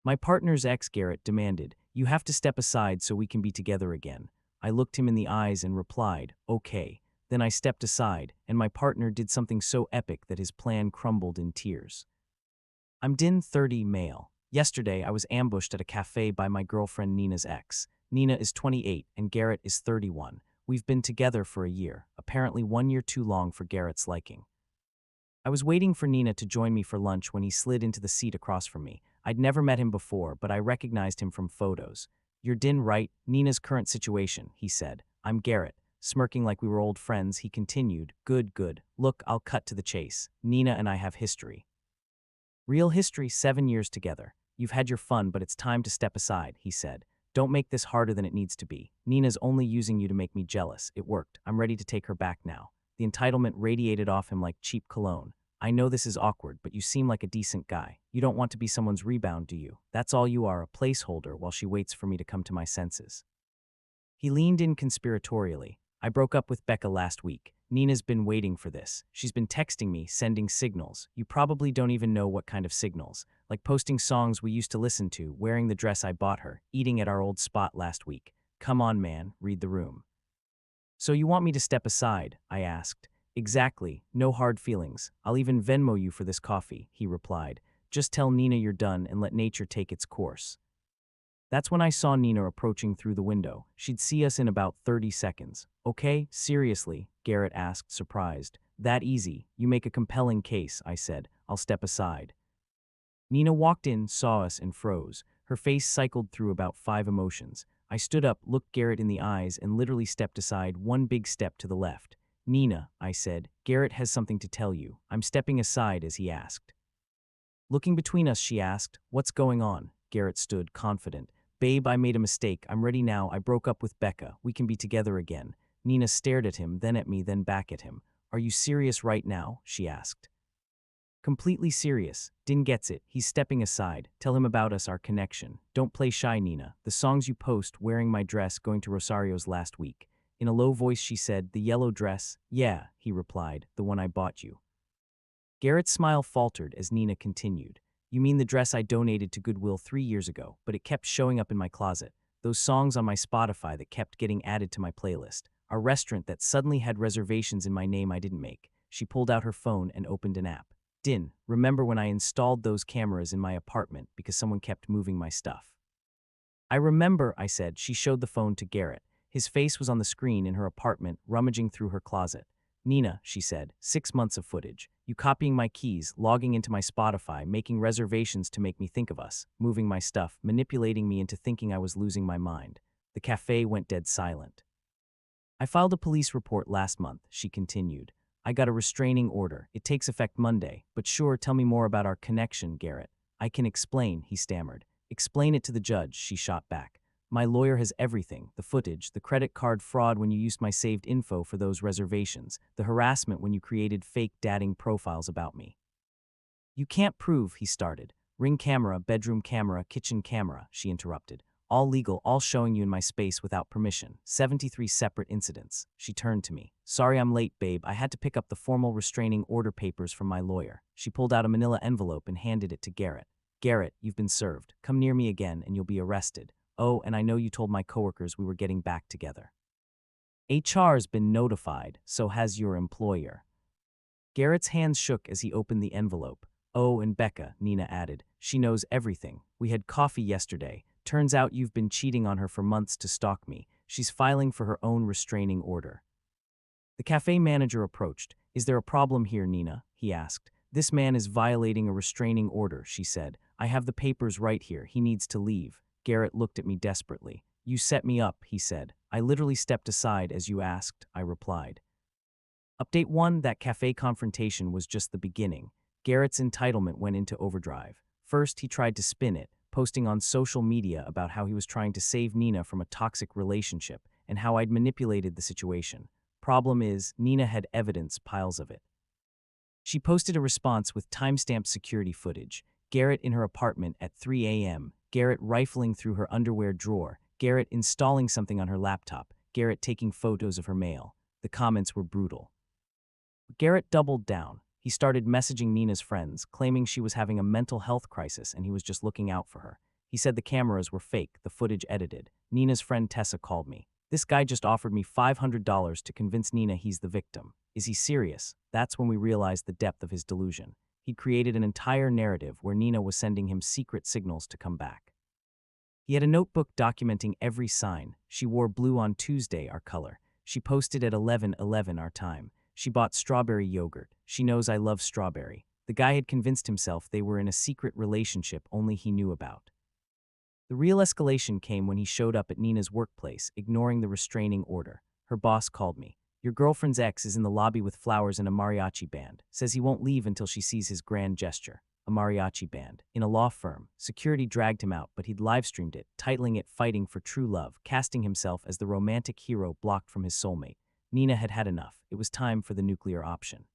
My partner's ex, Garrett, demanded, "You have to step aside so we can be together again." I looked him in the eyes and replied, "Okay." Then I stepped aside, and my partner did something so epic that his plan crumbled in tears. I'm Din 30, male. Yesterday, I was ambushed at a cafe by my girlfriend Nina's ex. Nina is 28 and Garrett is 31. We've been together for a year, apparently 1 year too long for Garrett's liking. I was waiting for Nina to join me for lunch when he slid into the seat across from me. I'd never met him before, but I recognized him from photos. "You're Din, right? Nina's current situation," he said. "I'm Garrett." Smirking like we were old friends, he continued, "Good, good. Look, I'll cut to the chase. Nina and I have history. Real history, 7 years together. You've had your fun, but it's time to step aside," he said. "Don't make this harder than it needs to be. Nina's only using you to make me jealous. It worked. I'm ready to take her back now." The entitlement radiated off him like cheap cologne. "I know this is awkward, but you seem like a decent guy. You don't want to be someone's rebound, do you? That's all you are, a placeholder while she waits for me to come to my senses." He leaned in conspiratorially. "I broke up with Becca last week. Nina's been waiting for this. She's been texting me, sending signals. You probably don't even know what kind of signals. Like posting songs we used to listen to, wearing the dress I bought her, eating at our old spot last week. Come on, man, read the room." "So you want me to step aside?" I asked. "Exactly. No hard feelings. I'll even Venmo you for this coffee," he replied. "Just tell Nina you're done and let nature take its course." That's when I saw Nina approaching through the window. She'd see us in about 30 seconds. "Okay, seriously?" Garrett asked, surprised. "That easy. You make a compelling case," I said. "I'll step aside." Nina walked in, saw us, and froze. Her face cycled through about 5 emotions. I stood up, looked Garrett in the eyes, and literally stepped aside, one big step to the left. "Nina," I said, "Garrett has something to tell you." I'm stepping aside as he asked. Looking between us, she asked, "What's going on?" Garrett stood, confident. "Babe, I made a mistake. I'm ready now. I broke up with Becca. We can be together again." Nina stared at him, then at me, then back at him. "Are you serious right now?" she asked. "Completely serious. Din gets it. He's stepping aside. Tell him about us, our connection. Don't play shy, Nina. The songs you post, wearing my dress, going to Rosario's last week." In a low voice she said, "The yellow dress?" "Yeah," he replied, "the one I bought you." Garrett's smile faltered as Nina continued. "You mean the dress I donated to Goodwill 3 years ago, but it kept showing up in my closet. Those songs on my Spotify that kept getting added to my playlist. Our restaurant that suddenly had reservations in my name I didn't make." She pulled out her phone and opened an app. "Din, remember when I installed those cameras in my apartment because someone kept moving my stuff?" "I remember," I said. She showed the phone to Garrett. His face was on the screen in her apartment, rummaging through her closet. "Nina," she said, "6 months of footage. You copying my keys, logging into my Spotify, making reservations to make me think of us, moving my stuff, manipulating me into thinking I was losing my mind." The cafe went dead silent. "I filed a police report last month," she continued. "I got a restraining order. It takes effect Monday. But sure, tell me more about our connection, Garrett." "I can explain," he stammered. "Explain it to the judge," she shot back. "My lawyer has everything, the footage, the credit card fraud when you used my saved info for those reservations, the harassment when you created fake dating profiles about me." "You can't prove," he started. "Ring camera, bedroom camera, kitchen camera," she interrupted. "All legal, all showing you in my space without permission. 73 separate incidents." She turned to me. "Sorry I'm late, babe. I had to pick up the formal restraining order papers from my lawyer." She pulled out a manila envelope and handed it to Garrett. "Garrett, you've been served. Come near me again and you'll be arrested. Oh, and I know you told my coworkers we were getting back together. HR's been notified, so has your employer." Garrett's hands shook as he opened the envelope. "Oh, and Becca," Nina added. "She knows everything. We had coffee yesterday. Turns out you've been cheating on her for months to stalk me. She's filing for her own restraining order." The cafe manager approached. "Is there a problem here, Nina?" he asked. "This man is violating a restraining order," she said. "I have the papers right here. He needs to leave." Garrett looked at me desperately. "You set me up," he said. "I literally stepped aside as you asked," I replied. Update 1: That cafe confrontation was just the beginning. Garrett's entitlement went into overdrive. First, he tried to spin it, posting on social media about how he was trying to save Nina from a toxic relationship and how I'd manipulated the situation. Problem is, Nina had evidence, piles of it. She posted a response with timestamped security footage. Garrett in her apartment at 3 a.m., Garrett rifling through her underwear drawer, Garrett installing something on her laptop, Garrett taking photos of her mail. The comments were brutal. Garrett doubled down. He started messaging Nina's friends, claiming she was having a mental health crisis and he was just looking out for her. He said the cameras were fake, the footage edited. Nina's friend Tessa called me. This guy just offered me $500 to convince Nina he's the victim. Is he serious? That's when we realized the depth of his delusion. He'd created an entire narrative where Nina was sending him secret signals to come back. He had a notebook documenting every sign. She wore blue on Tuesday, our color. She posted at 11:11 our time. She bought strawberry yogurt. She knows I love strawberry. The guy had convinced himself they were in a secret relationship only he knew about. The real escalation came when he showed up at Nina's workplace, ignoring the restraining order. Her boss called me. Your girlfriend's ex is in the lobby with flowers and a mariachi band. Says he won't leave until she sees his grand gesture. A mariachi band. In a law firm, security dragged him out, but he'd live-streamed it, titling it Fighting for True Love, casting himself as the romantic hero blocked from his soulmate. Nina had had enough. It was time for the nuclear option.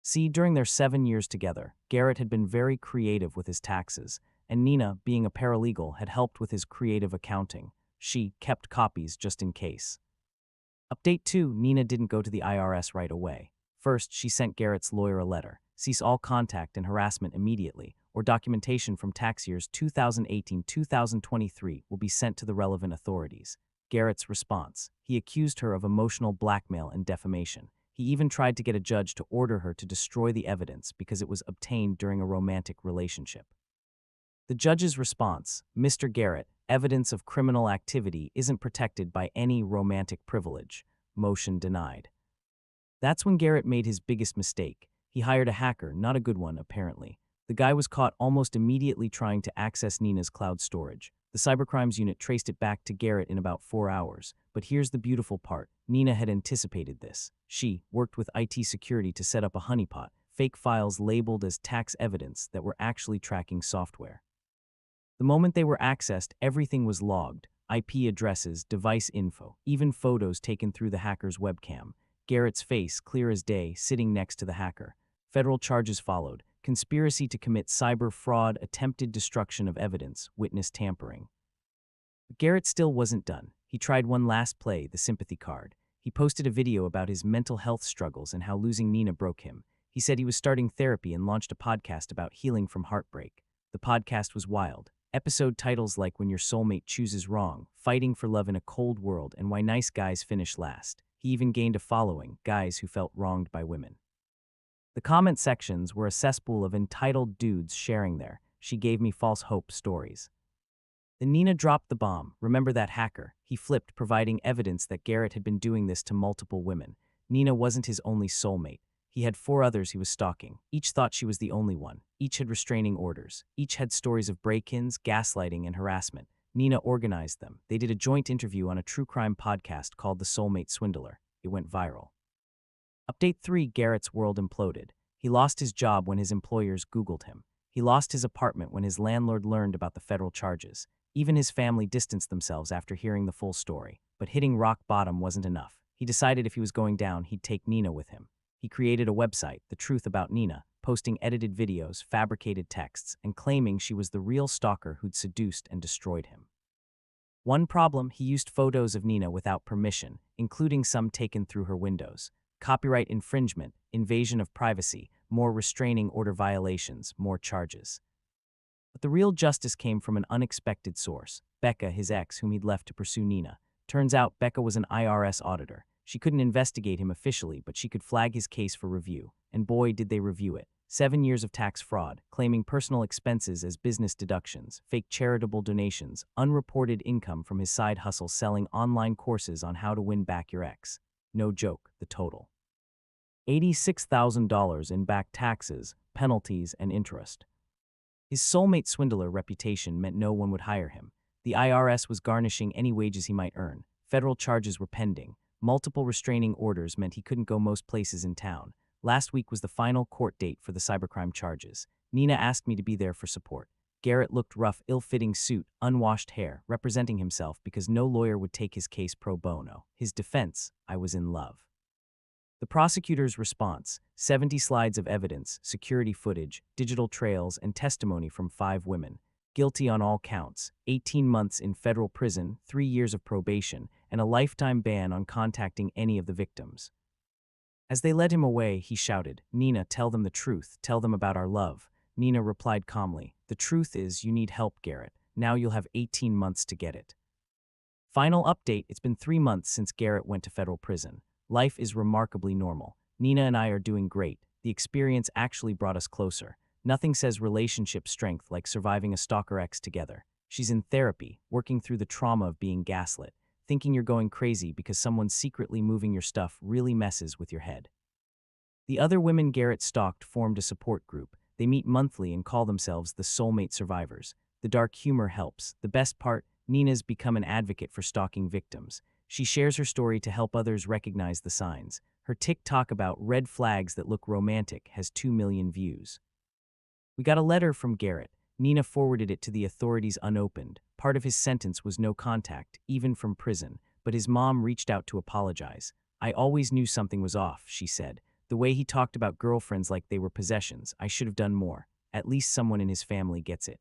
See, during their 7 years together, Garrett had been very creative with his taxes, and Nina, being a paralegal, had helped with his creative accounting. She kept copies just in case. Update 2, Nina didn't go to the IRS right away. First, she sent Garrett's lawyer a letter. Cease all contact and harassment immediately, or documentation from tax years 2018-2023 will be sent to the relevant authorities. Garrett's response. He accused her of emotional blackmail and defamation. He even tried to get a judge to order her to destroy the evidence because it was obtained during a romantic relationship. The judge's response, Mr. Garrett, evidence of criminal activity isn't protected by any romantic privilege. Motion denied. That's when Garrett made his biggest mistake. He hired a hacker, not a good one, apparently. The guy was caught almost immediately trying to access Nina's cloud storage. The cybercrimes unit traced it back to Garrett in about 4 hours. But here's the beautiful part. Nina had anticipated this. She worked with IT security to set up a honeypot, fake files labeled as tax evidence that were actually tracking software. The moment they were accessed, everything was logged. IP addresses, device info, even photos taken through the hacker's webcam. Garrett's face, clear as day, sitting next to the hacker. Federal charges followed. Conspiracy to commit cyber fraud, attempted destruction of evidence, witness tampering. But Garrett still wasn't done. He tried one last play, the sympathy card. He posted a video about his mental health struggles and how losing Nina broke him. He said he was starting therapy and launched a podcast about healing from heartbreak. The podcast was wild. Episode titles like When Your Soulmate Chooses Wrong, Fighting for Love in a Cold World, and Why Nice Guys Finish Last. He even gained a following, guys who felt wronged by women. The comment sections were a cesspool of entitled dudes sharing their "she gave me false hope" stories. Then Nina dropped the bomb. Remember that hacker? He flipped, providing evidence that Garrett had been doing this to multiple women. Nina wasn't his only soulmate. He had 4 others he was stalking. Each thought she was the only one. Each had restraining orders. Each had stories of break-ins, gaslighting, and harassment. Nina organized them. They did a joint interview on a true crime podcast called The Soulmate Swindler. It went viral. Update 3, Garrett's world imploded. He lost his job when his employers Googled him. He lost his apartment when his landlord learned about the federal charges. Even his family distanced themselves after hearing the full story. But hitting rock bottom wasn't enough. He decided if he was going down, he'd take Nina with him. He created a website, The Truth About Nina, posting edited videos, fabricated texts, and claiming she was the real stalker who'd seduced and destroyed him. One problem, he used photos of Nina without permission, including some taken through her windows. Copyright infringement, invasion of privacy, more restraining order violations, more charges. But the real justice came from an unexpected source, Becca, his ex, whom he'd left to pursue Nina. Turns out Becca was an IRS auditor. She couldn't investigate him officially, but she could flag his case for review. And boy, did they review it. 7 years of tax fraud, claiming personal expenses as business deductions, fake charitable donations, unreported income from his side hustle selling online courses on how to win back your ex. No joke, the total. $86,000 in back taxes, penalties, and interest. His soulmate swindler reputation meant no one would hire him. The IRS was garnishing any wages he might earn. Federal charges were pending. Multiple restraining orders meant he couldn't go most places in town. Last week was the final court date for the cybercrime charges. Nina asked me to be there for support. Garrett looked rough, ill-fitting suit, unwashed hair, representing himself because no lawyer would take his case pro bono. His defense, I was in love. The prosecutor's response, 70 slides of evidence, security footage, digital trails, and testimony from 5 women. Guilty on all counts, 18 months in federal prison, 3 years of probation, and a lifetime ban on contacting any of the victims. As they led him away, he shouted, "Nina, tell them the truth. Tell them about our love." Nina replied calmly, "The truth is, you need help, Garrett. Now you'll have 18 months to get it. Final update, it's been 3 months since Garrett went to federal prison. Life is remarkably normal. Nina and I are doing great. The experience actually brought us closer. Nothing says relationship strength like surviving a stalker ex together. She's in therapy, working through the trauma of being gaslit. Thinking you're going crazy because someone's secretly moving your stuff really messes with your head. The other women Garrett stalked formed a support group. They meet monthly and call themselves the Soulmate Survivors. The dark humor helps. The best part, Nina's become an advocate for stalking victims. She shares her story to help others recognize the signs. Her TikTok about red flags that look romantic has 2 million views. We got a letter from Garrett. Nina forwarded it to the authorities unopened. Part of his sentence was no contact, even from prison, but his mom reached out to apologize. I always knew something was off, she said. The way he talked about girlfriends like they were possessions, I should have done more. At least someone in his family gets it.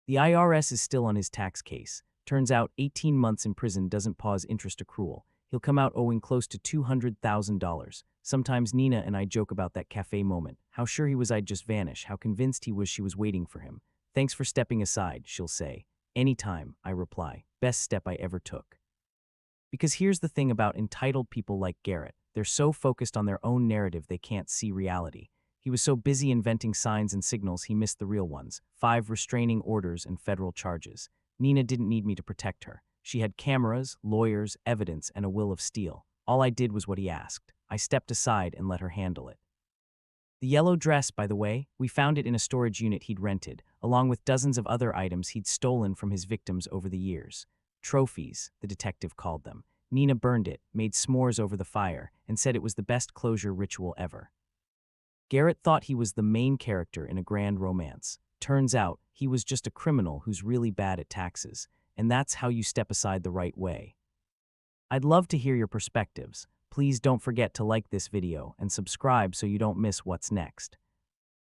The IRS is still on his tax case. Turns out 18 months in prison doesn't pause interest accrual. He'll come out owing close to $200,000. Sometimes Nina and I joke about that cafe moment. How sure he was I'd just vanish, how convinced he was she was waiting for him. Thanks for stepping aside, she'll say. Anytime, I reply. Best step I ever took. Because here's the thing about entitled people like Garrett. They're so focused on their own narrative they can't see reality. He was so busy inventing signs and signals he missed the real ones. 5 restraining orders and federal charges. Nina didn't need me to protect her. She had cameras, lawyers, evidence, and a will of steel. All I did was what he asked. I stepped aside and let her handle it. The yellow dress, by the way, we found it in a storage unit he'd rented, along with dozens of other items he'd stolen from his victims over the years. Trophies, the detective called them. Nina burned it, made s'mores over the fire, and said it was the best closure ritual ever. Garrett thought he was the main character in a grand romance. Turns out, he was just a criminal who's really bad at taxes, and that's how you step aside the right way. I'd love to hear your perspectives. Please don't forget to like this video and subscribe so you don't miss what's next.